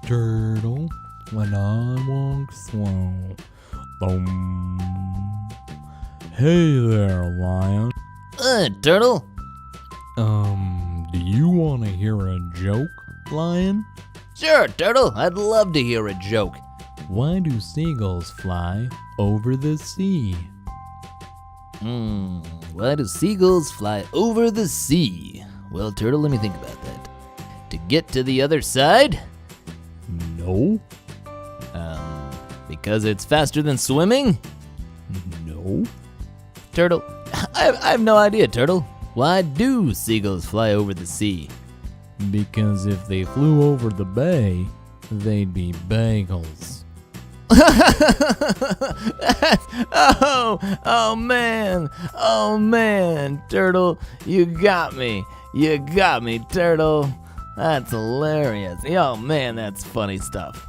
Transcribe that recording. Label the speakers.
Speaker 1: turtle when I walk slow. Boom. Hey there, lion.
Speaker 2: Turtle.
Speaker 1: Do you want to hear a joke, lion?
Speaker 2: Sure, Turtle. I'd love to hear a joke.
Speaker 1: Why do seagulls fly over the sea?
Speaker 2: Why do seagulls fly over the sea? Well, Turtle, let me think about that. To get to the other side?
Speaker 1: No.
Speaker 2: Because it's faster than swimming?
Speaker 1: No.
Speaker 2: Turtle, I have no idea, Turtle. Why do seagulls fly over the sea?
Speaker 1: Because if they flew over the bay, they'd be BAY-GULLS.
Speaker 2: Oh man, Turtle, you got me, Turtle. That's hilarious. Oh man, that's funny stuff.